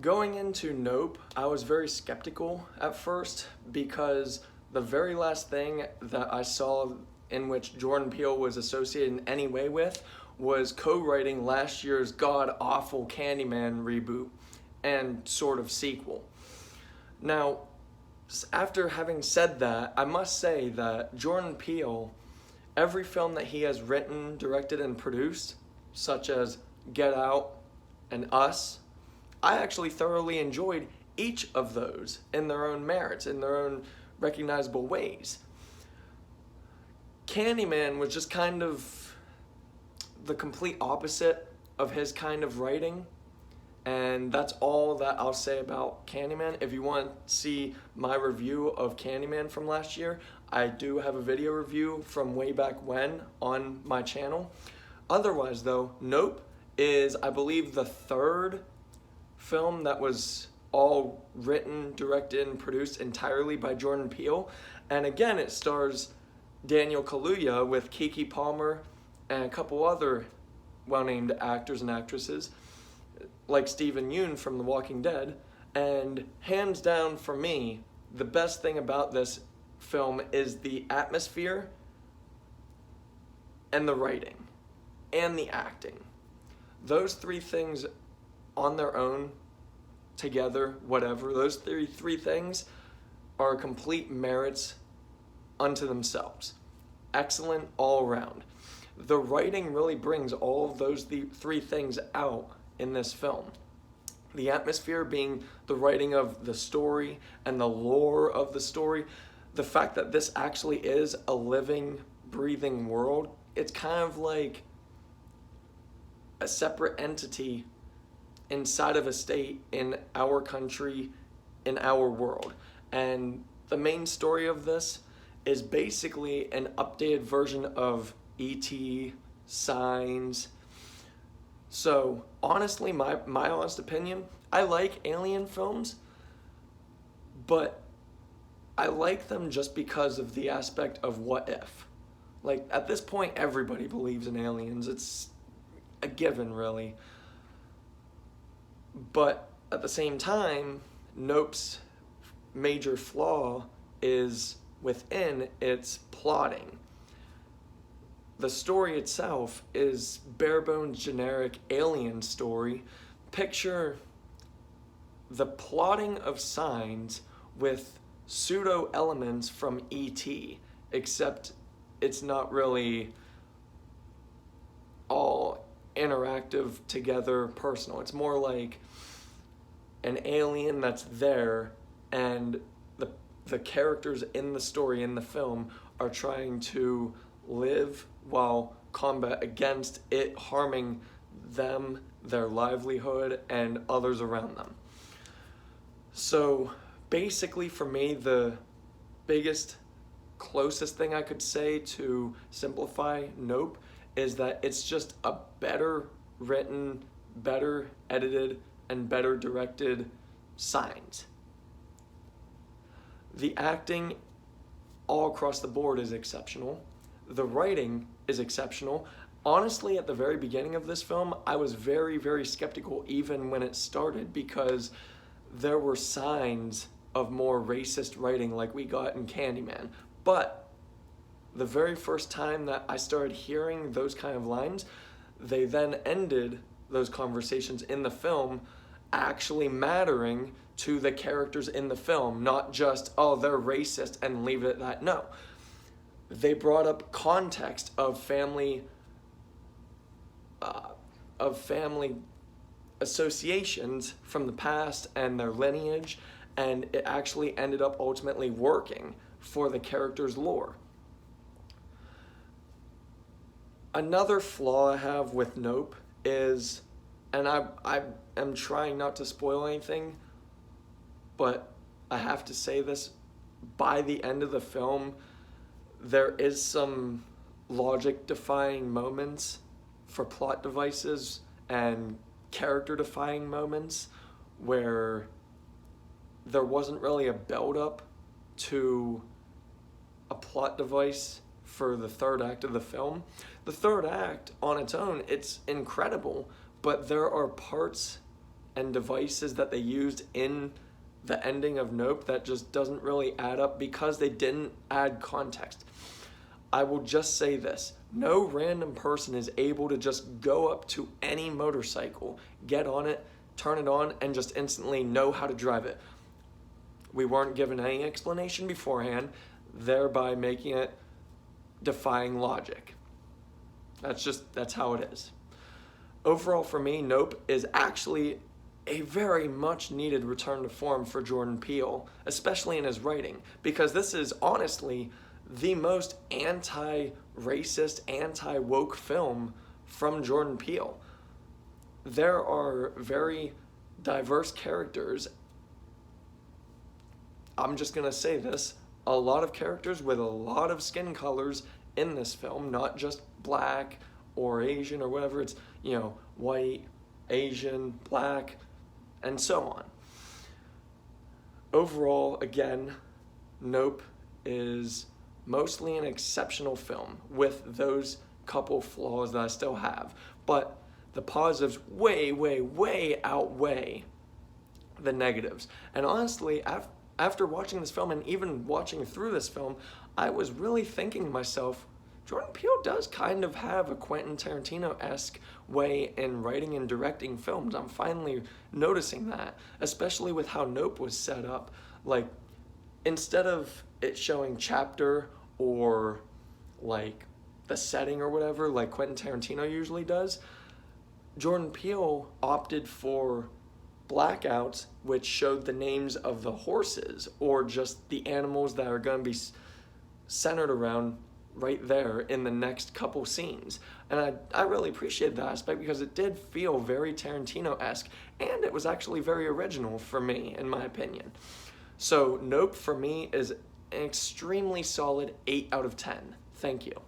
Going into Nope, I was very skeptical at first because the very last thing that I saw in which Jordan Peele was associated in any way with was co-writing last year's god-awful Candyman reboot and sort of sequel. Now, after having said that, I must say that Jordan Peele, every film that he has written, directed, and produced, such as Get Out and Us, I actually thoroughly enjoyed each of those in their own merits, in their own recognizable ways. Candyman was just kind of the complete opposite of his kind of writing, and that's all that I'll say about Candyman. If you want to see my review of Candyman from last year, I do have a video review from way back when on my channel. Otherwise though, Nope is, I believe, the third film that was all written, directed, and produced entirely by Jordan Peele. And again, it stars Daniel Kaluuya with Keke Palmer and a couple other well-named actors and actresses, like Steven Yeun from The Walking Dead. And hands down for me, the best thing about this film is the atmosphere and the writing and the acting. Those three things on their own, together, whatever, those three things are complete merits unto themselves. Excellent all around. The writing really brings all of those three things out in this film. The atmosphere being the writing of the story and the lore of the story. The fact that this actually is a living, breathing world. It's kind of like a separate entity inside of a state in our country, in our world. And the main story of this is basically an updated version of E.T., Signs. So honestly, my honest opinion, I like alien films, but I like them just because of the aspect of what if. Like, at this point, everybody believes in aliens. It's a given, really. But at the same time, Nope's major flaw is within its plotting. The story itself is bare bones generic alien story. Picture the plotting of Signs with pseudo elements from E.T., except it's not really all interactive together personal. It's more like an alien that's there, and the characters in the story, in the film, are trying to live while combat against it harming them, their livelihood, and others around them. So basically for me, the biggest, closest thing I could say to simplify Nope is that it's just a better written, better edited, and better directed Signs. The acting all across the board is exceptional. The writing is exceptional. Honestly, at the very beginning of this film, I was very, very skeptical even when it started, because there were signs of more racist writing like we got in Candyman. But the very first time that I started hearing those kind of lines, they then ended those conversations in the film actually mattering to the characters in the film, not just, oh, they're racist and leave it at that. No. They brought up context of family associations from the past and their lineage, and it actually ended up ultimately working for the character's lore. Another flaw I have with Nope is, and I am trying not to spoil anything, but I have to say this, by the end of the film, there is some logic-defying moments for plot devices and character-defying moments where there wasn't really a build-up to a plot device for the third act of the film. The third act, on its own, it's incredible, but there are parts and devices that they used in the ending of Nope that just doesn't really add up because they didn't add context. I will just say this: no random person is able to just go up to any motorcycle, get on it, turn it on, and just instantly know how to drive it. We weren't given any explanation beforehand, thereby making it defying logic. That's how it is. Overall, for me, Nope is actually a very much needed return to form for Jordan Peele, especially in his writing, because this is honestly the most anti-racist, anti-woke film from Jordan Peele. There are very diverse characters. I'm just gonna say this: a lot of characters with a lot of skin colors in this film, not just black or Asian or whatever. It's, white, Asian, black, and so on. Overall, again, Nope is mostly an exceptional film with those couple flaws that I still have. But the positives way, way, way outweigh the negatives. And honestly, after watching this film and even watching through this film, I was really thinking to myself, Jordan Peele does kind of have a Quentin Tarantino-esque way in writing and directing films. I'm finally noticing that, especially with how Nope was set up. Like, instead of it showing chapter or like the setting or whatever, like Quentin Tarantino usually does, Jordan Peele opted for blackouts, which showed the names of the horses or just the animals that are going to be centered around right there in the next couple scenes. And I really appreciated that aspect because it did feel very Tarantino-esque, and it was actually very original for me, in my opinion. So Nope for me is an extremely solid 8 out of 10. Thank you.